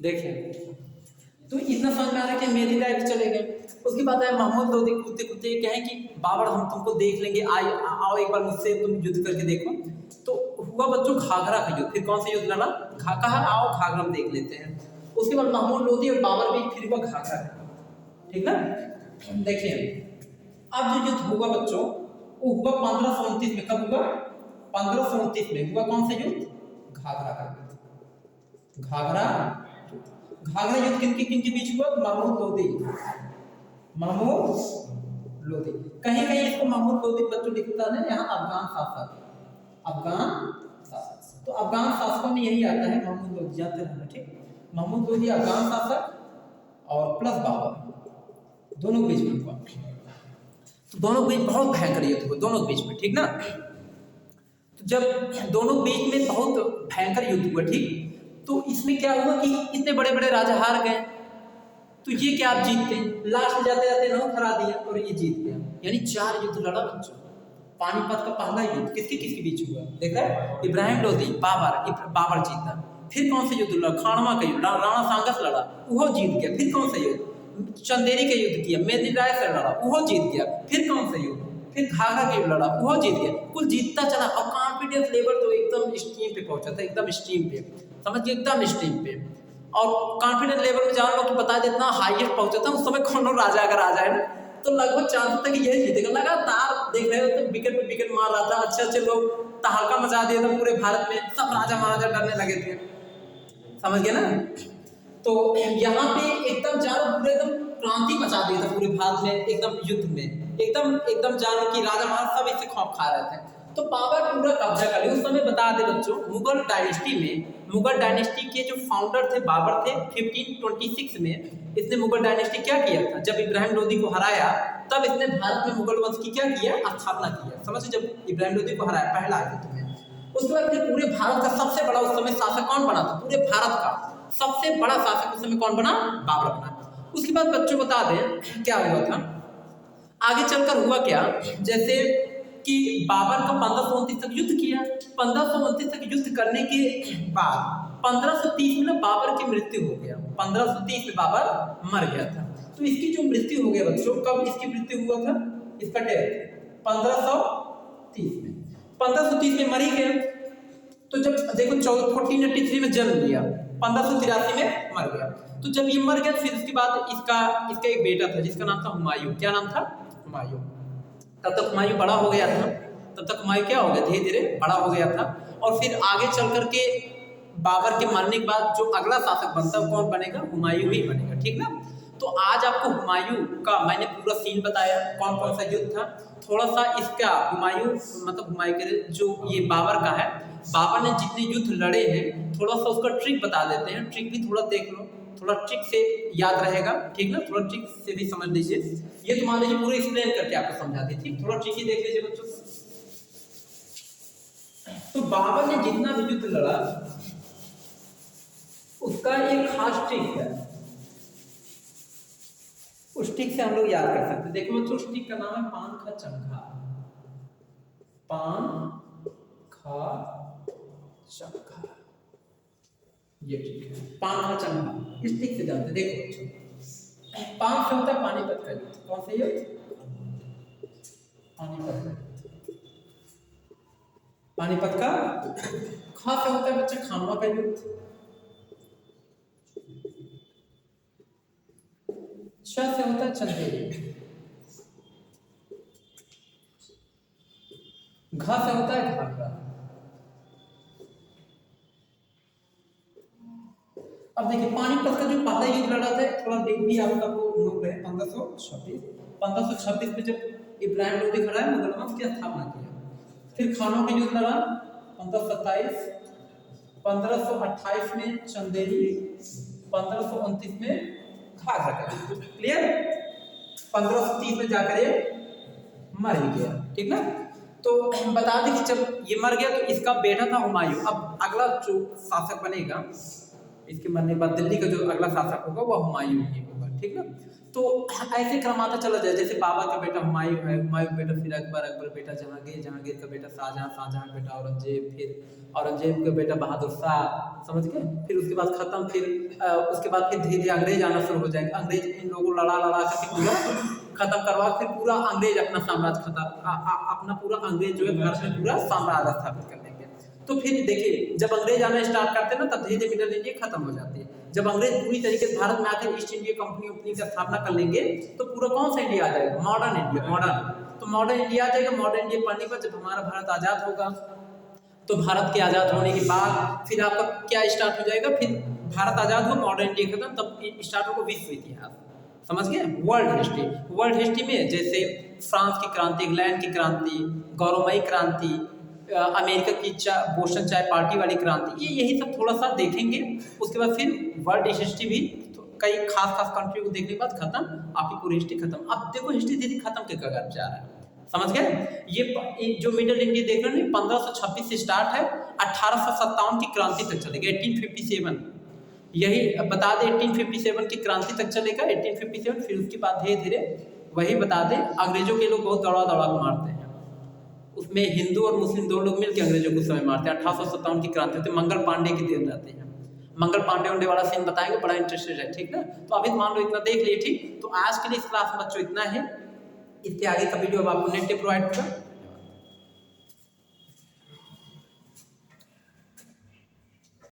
देखिए तो इतना समझ में आ रहा है कि मेहदी लाइफ चले गए। उसके बाद आए महमूद लोधी कूदते कूदते कहें कि बाबर हम तुमको देख लेंगे, आओ एक बार मुझसे तुम युद्ध करके देखो। तो हुआ बच्चों घाघरा का युद्ध। फिर कौन सा युद्ध लड़ा? कहा आओ घाघरा हम देख लेते हैं। उसके बाद महमूद लोधी और बाबर भी फिर हुआ घाघरा का, ठीक ना। देखिए अब जो युद्ध हुआ बच्चों वो हुआ 1529 में। कब हुआ? 1529 में हुआ कौन सा युद्ध? घाघरा का युद्ध। घाघरा युद्ध किन के बीच हुआ? महमूद लोधी, महमूद लोधी। कहीं कहीं इसको महमूद लोधी बच्चों लिखता है यहाँ अफगान शासक, अफगान शासक। तो अफगान शासकों में यही आता है महमूद लोधी, जानते रहना, ठीक। महमूद लोधी अफगान शासक और प्लस बाबर दोनों के बीच में हुआ। तो दोनों के बीच बहुत भयंकर युद्ध हुआ, दोनों के बीच में, ठीक ना। तो जब दोनों बीच में बहुत भयंकर युद्ध हुआ, ठीक, तो इसमें क्या हुआ कि इतने बड़े बड़े राजा हार गए। तो ये क्या आप जीतते? लास्ट में जाते जाते नौ हरा दिया और ये जीत गया। यानी 4 युद्ध लड़ा बच्चों। पानीपत का पहला युद्ध किसके किसके बीच हुआ? देखा है, इब्राहिम लोधी बाबर जीता। फिर कौन सा युद्ध लड़ा? खानवा का युद्ध, राणा सांगस लड़ा, वो जीत गया। फिर कौन सा युद्ध? चंदेरी का युद्ध किया, मेदिनी राय से लड़ा, वो जीत गया। फिर कौन सा युद्ध? फिर घाघरा का युद्ध लड़ा, वो जीत गया। कुल जीतता चला और कॉन्फिडेंस लेवल तो एकदम स्ट्रीम पे पहुंचा था, एकदम स्ट्रीम पे, समझिए एकदम स्ट्रीम पे। और कॉन्फिडेंस लेवल में जान लो कि बता जितना हाईएस्ट पहुंचा था उस समय कौन राजा अगर आ जाए ना तो लगभग चांस तक यही जीतेगा। लगातार देख रहे हो तो विकेट पे विकेट मार रहा था, अच्छे लोग तहलका मचा दिया था पूरे भारत में, सब राजा महाराजा डरने लगे थे, समझ गए ना। तो यहाँ पे एकदम जानो पूरे एकदम क्रांति मचा दिया था पूरे भारत में, एकदम युद्ध में एकदम जानो कि राजा महाराज सब इससे खौफ खा रहे थे। तो बाबर पूरा कब्जा कर लिया। उस समय बता दे बच्चों, मुगल डायनेस्टी के जो फाउंडर थे बाबर थे। 1526 में इसने मुगल डायनेस्टी क्या किया था? जब इब्राहिम लोधी को हराया तब इसने भारत में मुगल वंश की क्या किया? स्थापना किया। समझिए, जब इब्राहिम लोधी को हराया पहला युद्ध में, उसके बाद फिर पूरे भारत का सबसे बड़ा उस समय शासक कौन बना था? पूरे भारत का सबसे बड़ा शासक उस समय कौन बना? बाबर बना। उसके बाद बच्चों बता दें क्या हुआ था आगे चलकर। हुआ क्या, जैसे कि बाबर का 1529 तक युद्ध किया। 1529 तक युद्ध करने के बाद 1530 में ना बाबर की मृत्यु हो गया। 1530 में बाबर मर गया था। तो इसकी जो मृत्यु हो गया बच्चों, कब इसकी मृत्यु हुआ था? इसका डेथ 1530 में। 1530 में मरी गया। तो जब देखो 1483 में जन्म लिया, 1583 में मर गया। तो जब ये मर गया फिर उसके बाद इसका एक बेटा था जिसका नाम था हुमायूं। क्या नाम था? हुमायूं। तब तक हुमायूं बड़ा हो गया था। तब तक हुमायूं क्या हो गया? धीरे धीरे बड़ा हो गया था। और फिर आगे चल करके बाबर के मरने के बाद जो अगला शासक बनता है कौन बनेगा? हुमायूं ही बनेगा, ठीक ना। तो आज आपको हुमायूं का मैंने पूरा सीन बताया, कौन कौन सा युद्ध था। थोड़ा सा इसका हुमायूं मतलब हुमायूं के जो ये बाबर का है, बाबर ने जितने युद्ध लड़े हैं थोड़ा सा उसका ट्रिक बता देते हैं। ट्रिक भी थोड़ा देख लो, थोड़ा ट्रिक से याद रहेगा, ठीक ना। थोड़ा ट्रिक से भी समझ लीजिए। ये तो मान लीजिए पूरे एक्सप्लेन करके आपको समझा दी, ठीक। थोड़ा ट्रिक ही देख लीजिए बच्चों। तो बाबर ने जितना भी युद्ध लड़ा उसका एक खास ट्रिक है। उस ट्रिक से हम लोग याद कर सकते हैं। देखो बच्चों, उस ट्रिक का नाम है पान खा चंखा। पान खा चंखा, ये ट्रिक है। पान खा चंखा इस ट्रिक से जानते। देखो बच्चों, पान से होता है पानीपत का युद्ध। कौन सा युद्ध? पानीपत का युद्ध। पानीपत का। खा से होता है बच्चा खानवा का युद्ध। श से होता है चंदेरी। घ से होता है घाघरा। अब देखिए पानीपत का जो पहला युद्ध लड़ा था, थोड़ा डेट भी आपका वो नोट है, 1526 में जब इब्राहिम लोधी खड़ा है मुगल वंश की स्थापना किया। फिर खानों का युद्ध लड़ा 1527, 1528 में चंदेरी, 1529 में घाघरा का युद्ध। क्लियर? 1530 में जाकर ये मर ही गया, ठीक ना। तो बता दें कि जब ये मर गया तो इसका बेटा था हुमायूं। अब अगला जो शासक बनेगा इसके मरने के बाद दिल्ली का जो अगला शासक होगा वह हुमायूं ही होगा, ठीक ना। तो ऐसे क्रम आता चला जाए, जैसे बाबर का बेटा हुमायूं है, हुमायूं का बेटा फिर अकबर, अकबर बेटा जहांगीर, जहांगीर का बेटा शाहजहां, शाहजहां का बेटा औरंगजेब, फिर औरंगजेब का बेटा बहादुर शाह, समझ गए। फिर उसके बाद खत्म, फिर उसके बाद फिर धीरे धीरे अंग्रेज आना शुरू हो जाएंगे। अंग्रेज इन लोगों को लड़ा लड़ा करके पूरा खत्म करवा, फिर पूरा अंग्रेज अपना साम्राज्य अपना पूरा अंग्रेज जो है भारत में पूरा साम्राज्य स्थापित कर लेंगे। तो फिर देखिए जब अंग्रेज आना स्टार्ट करते हैं ना, तब धीरे धीरे मिडिल इंडिया खत्म हो जाती है। जब अंग्रेज पूरी तरीके से भारत में आकर ईस्ट इंडिया कंपनी की स्थापना कर लेंगे, तो पूरा कौन सा इंडिया आ जाएगा? Modern India, modern. तो मॉडर्न इंडिया आ जाएगा। मॉडर्न इंडिया पढ़ने पर जब हमारा भारत आजाद होगा, तो भारत के आजाद होने के बाद फिर आपका क्या स्टार्ट हो जाएगा? फिर भारत आजाद हो, मॉडर्न इंडिया खत्म, तब स्टार्ट होगा विश्व इतिहास, समझ गए? World history. वर्ल्ड हिस्ट्री में जैसे फ्रांस की क्रांति, इंग्लैंड की क्रांति, गौरवमयी क्रांति, अमेरिका की बोस्टन चाय पार्टी वाली क्रांति, ये यही सब थोड़ा सा देखेंगे। उसके बाद फिर वर्ल्ड हिस्ट्री भी तो कई खास कंट्री को देखने के बाद खत्म, आपकी पूरी हिस्ट्री खत्म। अब देखो हिस्ट्री धीरे खत्म के कगार पे आ रहा है, समझ गए? ये जो मिडिल इंडिया देख रहे हैं 1526 से स्टार्ट है, 1857 की क्रांति तक चलेगा, 1857। यही बता दें 1857 की क्रांति तक चलेगा, 1857। फिर उसके बाद धीरे धीरे वही बता दें, अंग्रेजों के लोग बहुत दौड़ा दौड़ा मारते हैं, उसमें हिंदू और मुस्लिम दोनों लोग मिलकर अंग्रेजों को समय मारते हैं। 1857 की क्रांति होती है, मंगल पांडे की देन रहते हैं। मंगल पांडे उंडे वाला सीन बताएंगे, बड़ा इंटरेस्टेड है, ठीक ना। तो अभी मान लो इतना देख लिए, ठीक। तो आज के लिए इस क्लास में बच्चों इतना है। इसके आगे का वीडियो अब आपको नेट पे प्रोवाइड होगा।